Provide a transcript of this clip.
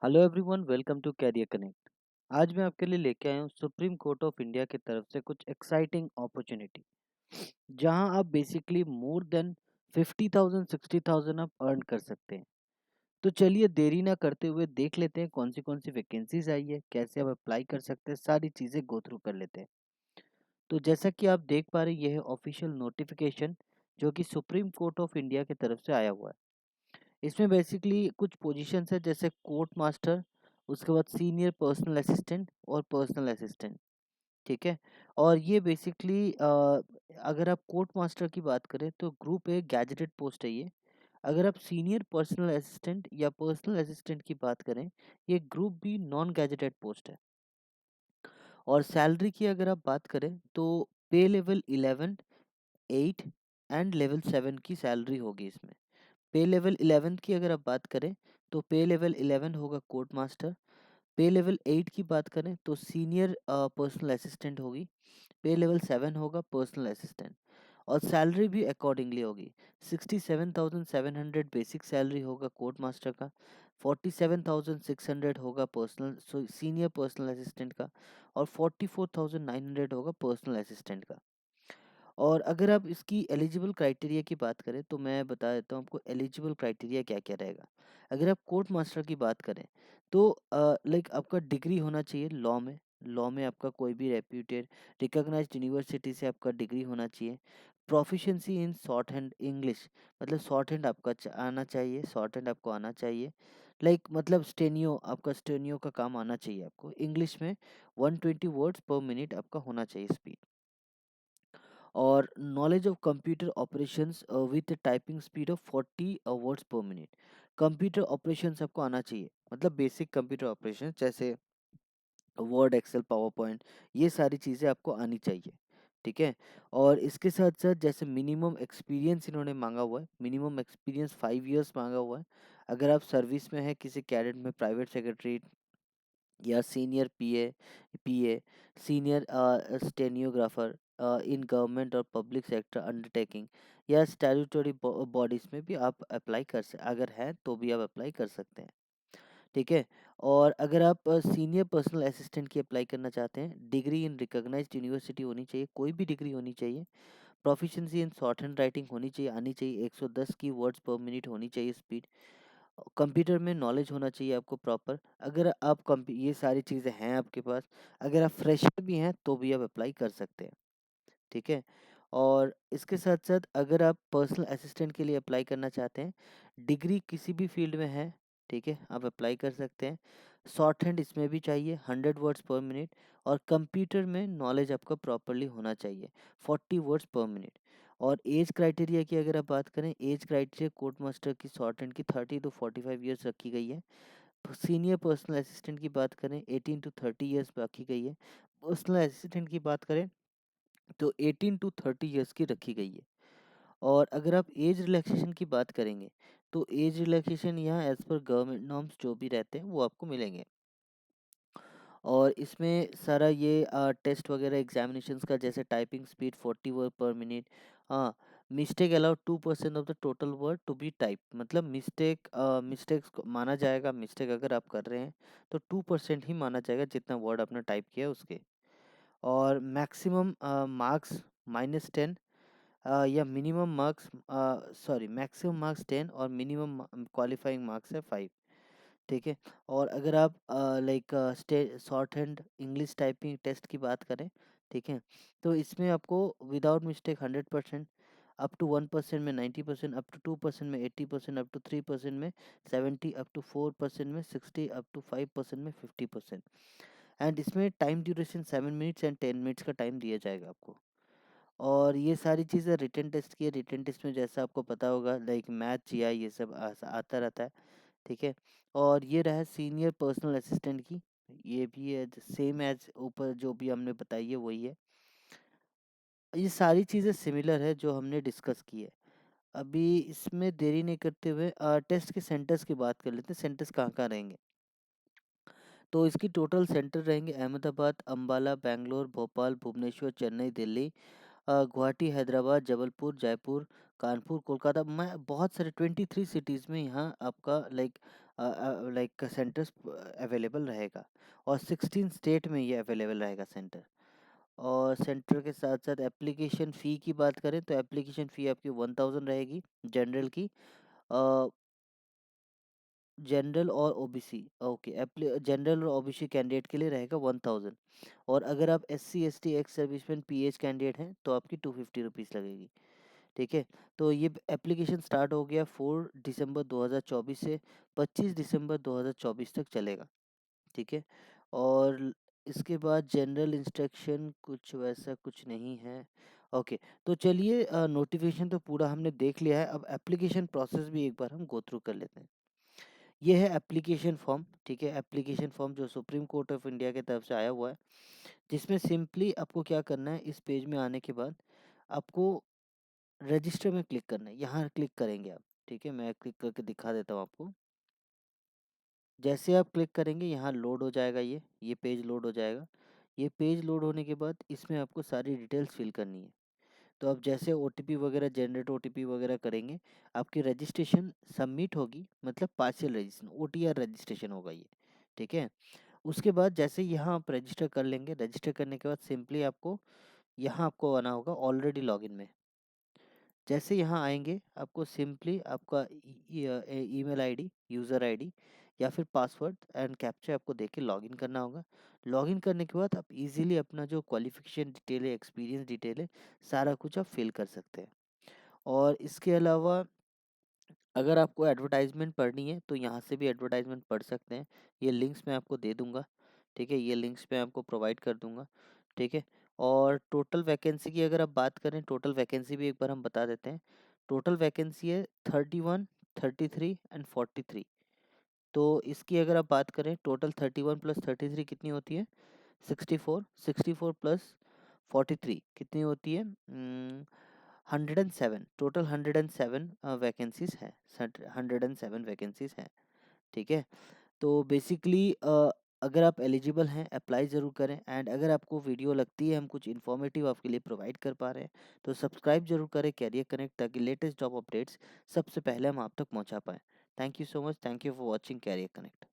Hello everyone, welcome to career connect. आज मैं आपके लिए लेके आया हूँ सुप्रीम कोर्ट ऑफ इंडिया की तरफ से कुछ एक्साइटिंग अपॉर्चुनिटी, जहां आप बेसिकली मोर देन 50,000 60,000 आप अर्न कर सकते हैं। तो चलिए देरी ना करते हुए देख लेते हैं कौन सी वैकेंसीज आई है, कैसे आप अप्लाई कर सकते हैं, सारी चीज़ें गो थ्रू कर लेते हैं। तो जैसा कि आप देख पा रहे हैं, ये है ऑफिशियल नोटिफिकेशन जो कि सुप्रीम कोर्ट ऑफ इंडिया की तरफ से आया हुआ है। इसमें बेसिकली कुछ पोजीशंस है जैसे कोर्ट मास्टर, उसके बाद सीनियर पर्सनल असिस्टेंट और पर्सनल असिस्टेंट। ठीक है। और ये बेसिकली अगर आप कोर्ट मास्टर की बात करें तो ग्रुप ए गैजेटेड पोस्ट है ये। अगर आप सीनियर पर्सनल असिस्टेंट या पर्सनल असिस्टेंट की बात करें, ये group B non gazetted post है। और सैलरी की अगर आप बात करें तो पे लेवल 11, 8 एंड लेवल 7 की सैलरी होगी इसमें। पे लेवल 11 की अगर आप बात करें तो पे लेवल 11 होगा कोर्ट मास्टर। पे लेवल 8 की बात करें तो सीनियर पर्सनल असिस्टेंट होगी। पे लेवल 7 होगा पर्सनल असिस्टेंट। और सैलरी भी अकॉर्डिंगली होगी। 67,700 बेसिक सैलरी होगा कोर्ट मास्टर का। 47,600 होगा पर्सनल सीनियर पर्सनल असिस्टेंट का। और 44,900 होगा पर्सनल असिस्टेंट का। और अगर आप इसकी एलिजिबल क्राइटेरिया की बात करें तो मैं बता देता हूँ आपको एलिजिबल क्राइटेरिया क्या-क्या रहेगा। अगर आप कोर्ट मास्टर की बात करें तो लाइक आपका डिग्री होना चाहिए लॉ में आपका कोई भी रेप्यूटेड रिकॉग्नाइज्ड यूनिवर्सिटी से आपका डिग्री होना चाहिए। Proficiency in short hand English, मतलब शॉर्ट हैंड आपका आना चाहिए, शॉर्ट हैंड आपको आना चाहिए। लाइक मतलब स्टेनियो, आपका स्टेनियो का काम आना चाहिए आपको। इंग्लिश में 120 वर्ड्स पर मिनट आपका होना चाहिए स्पीड। और knowledge of computer operations with typing speed of 40 words पर मिनट। कंप्यूटर ऑपरेशंस आपको आना चाहिए, मतलब बेसिक कंप्यूटर ऑपरेशन जैसे वर्ड, एक्सेल, पावर पॉइंट, ये सारी चीज़ें आपको आनी चाहिए। ठीक है। और इसके साथ साथ जैसे मिनिमम एक्सपीरियंस इन्होंने मांगा हुआ है, मिनिमम एक्सपीरियंस 5 इयर्स मांगा हुआ है। अगर आप सर्विस में है किसी कैडेट में, प्राइवेट सेक्रेटरी या senior PA, senior stenographer in government और पब्लिक सेक्टर अंडरटेकिंग या स्टैट्यूटरी बॉडीज में भी आप अप्लाई कर सकते, अगर है तो भी आप अप्लाई कर सकते हैं। ठीक है। और अगर आप सीनियर पर्सनल असिस्टेंट की अप्लाई करना चाहते हैं, डिग्री इन रिकॉग्नाइज्ड यूनिवर्सिटी होनी चाहिए, कोई भी डिग्री होनी चाहिए। Proficiency in short hand writing होनी चाहिए, आनी चाहिए। 110 की वर्ड्स पर मिनट होनी चाहिए स्पीड। कंप्यूटर में नॉलेज होना चाहिए आपको प्रॉपर। अगर आप ये सारी चीज़ें हैं आपके पास, अगर आप फ्रेशर भी हैं तो भी आप अप्लाई कर सकते हैं। ठीक है। और इसके साथ साथ अगर आप पर्सनल असिस्टेंट के लिए अप्लाई करना चाहते हैं, डिग्री किसी भी फील्ड में है, ठीक है, आप अप्लाई कर सकते हैं। शॉर्ट हैंड इसमें भी चाहिए, 100 वर्ड्स पर मिनट। और कंप्यूटर में नॉलेज आपका प्रॉपरली होना चाहिए, 40 वर्ड्स पर मिनट। और एज क्राइटेरिया की अगर आप बात करें, एज क्राइटेरिया कोर्ट मास्टर की शॉर्ट हैंड की 30 टू 45 ईयर्स रखी गई है। सीनियर पर्सनल असिस्टेंट की बात करें 18 टू 30 ईयर्स रखी गई है। पर्सनल असिस्टेंट की बात करें तो 18 टू 30 इयर्स की रखी गई है। और अगर आप एज रिलैक्सेशन की बात करेंगे तो एज रिलैक्सेशन यहाँ एज पर गवर्नमेंट नॉर्म्स जो भी रहते हैं वो आपको मिलेंगे। और इसमें सारा ये टेस्ट वगैरह एग्जामिनेशंस का, जैसे typing speed 40 word per minute. हाँ, mistake allowed 2% of the total word to be type, मतलब मिस्टेक्स माना जाएगा। मिस्टेक अगर आप कर रहे हैं तो 2% ही माना जाएगा जितना वर्ड आपने टाइप किया उसके। और मैक्सिमम मार्क्स -10 या minimum marks, sorry, maximum marks 10 और मिनिमम क्वालिफाइंग मार्क्स है 5। ठीक है। और अगर आप like shorthand English typing test की बात करें, ठीक है, तो इसमें आपको विदाउट मिस्टेक 100%, अप टू 1% में 90%, अप टू 2% में 80%, अप टू 3% में 70, अप टू 4% में 60, अप टू 5% में 50%। एंड इसमें time duration 7 minutes and 10 minutes का टाइम दिया जाएगा आपको। और ये सारी चीज़ें रिटन टेस्ट की है। रिटन टेस्ट में जैसा आपको पता होगा लाइक मैथ, जीआई, ये सब आता रहता है। ठीक है। और ये रहा सीनियर पर्सनल असिस्टेंट की, ये भी है सेम एज ऊपर जो भी हमने बताई है वही है। ये सारी चीज़ें सिमिलर है जो हमने डिस्कस की है। अभी इसमें देरी नहीं करते हुए टेस्ट के सेंटर्स की बात कर लेते हैं, सेंटर्स कहाँ-कहाँ रहेंगे। तो इसकी टोटल सेंटर रहेंगे अहमदाबाद, अम्बाला, बैंगलोर, भोपाल, भुवनेश्वर, चेन्नई, दिल्ली, गुवाहाटी, हैदराबाद, जबलपुर, जयपुर, कानपुर, कोलकाता। मैं बहुत सारे 23 सिटीज़ में यहाँ आपका लाइक लाइक सेंटर्स अवेलेबल रहेगा, और 16 स्टेट में ये अवेलेबल रहेगा सेंटर। और सेंटर के साथ साथ एप्लीकेशन फ़ी की बात करें तो एप्लीकेशन फ़ी आपकी 1000 रहेगी जनरल की। जनरल और ओबीसी, ओके, जनरल और ओबीसी कैंडिडेट के लिए रहेगा 1000। और अगर आप SC ST ex serviceman pH candidate हैं तो आपकी 250 रुपीज़ लगेगी। ठीक है, तो ये एप्लीकेशन स्टार्ट हो गया 4 दिसंबर 2024 से 25 दिसंबर 2024 तक चलेगा। ठीक है, और इसके बाद जनरल इंस्ट्रक्शन कुछ वैसा कुछ नहीं है। ओके, तो चलिए, नोटिफिकेशन तो पूरा हमने देख लिया है, अब एप्लीकेशन प्रोसेस भी एक बार हम गो थ्रू कर लेते हैं। ये है एप्लीकेशन फॉर्म। ठीक है, एप्लीकेशन फॉर्म जो सुप्रीम कोर्ट ऑफ इंडिया की तरफ से आया हुआ है, जिसमें सिंपली आपको क्या करना है, इस पेज में आने के बाद आपको रजिस्टर में क्लिक करना है, यहाँ क्लिक करेंगे आप। ठीक है, मैं क्लिक करके दिखा देता हूँ आपको। जैसे आप क्लिक करेंगे यहाँ लोड हो जाएगा, ये पेज लोड हो जाएगा। ये पेज लोड होने के बाद इसमें आपको सारी डिटेल्स फिल करनी है। तो आप जैसे ओटीपी वगैरह जनरेट ओटीपी वगैरह करेंगे, आपकी रजिस्ट्रेशन सबमिट होगी, मतलब पार्शियल रजिस्ट्रेशन, ओटीआर रजिस्ट्रेशन होगा ये। ठीक है, उसके बाद जैसे यहाँ आप रजिस्टर कर लेंगे, रजिस्टर करने के बाद सिंपली आपको यहाँ आपको आना होगा ऑलरेडी लॉगिन में। जैसे यहाँ आएंगे आपको सिंपली आपका ईमेल आईडी, यूज़र आईडी या फिर पासवर्ड एंड कैप्चा आपको देके लॉगिन करना होगा। लॉगिन करने के बाद आप इजीली अपना जो क्वालिफिकेशन डिटेल है, एक्सपीरियंस डिटेल है, सारा कुछ आप फिल कर सकते हैं। और इसके अलावा अगर आपको एडवर्टाइजमेंट पढ़नी है तो यहाँ से भी एडवर्टाइजमेंट पढ़ सकते हैं। ये लिंक्स मैं आपको दे दूंगा। ठीक है, ये लिंक्स मैं आपको प्रोवाइड कर दूंगा। ठीक है, और टोटल वैकेंसी की अगर आप बात करें, टोटल वैकेंसी भी एक बार हम बता देते हैं। टोटल वैकेंसी है 31, 33 एंड 43। तो इसकी अगर आप बात करें, टोटल 31 प्लस 33 कितनी होती है? 64। 64 प्लस 43 कितनी होती है? 107। टोटल 107 वैकेंसीज है, 107 वैकेंसीज हैं। ठीक है, तो बेसिकली अगर आप एलिजिबल हैं अप्लाई ज़रूर करें, एंड अगर आपको वीडियो लगती है हम कुछ इन्फॉर्मेटिव आपके लिए प्रोवाइड कर पा रहे हैं तो सब्सक्राइब जरूर करें कैरियर कनेक्ट, ताकि लेटेस्ट जॉब अपडेट्स सबसे पहले हम आप तक पहुंचा पाएँ। Thank you so much, thank you for watching career connect.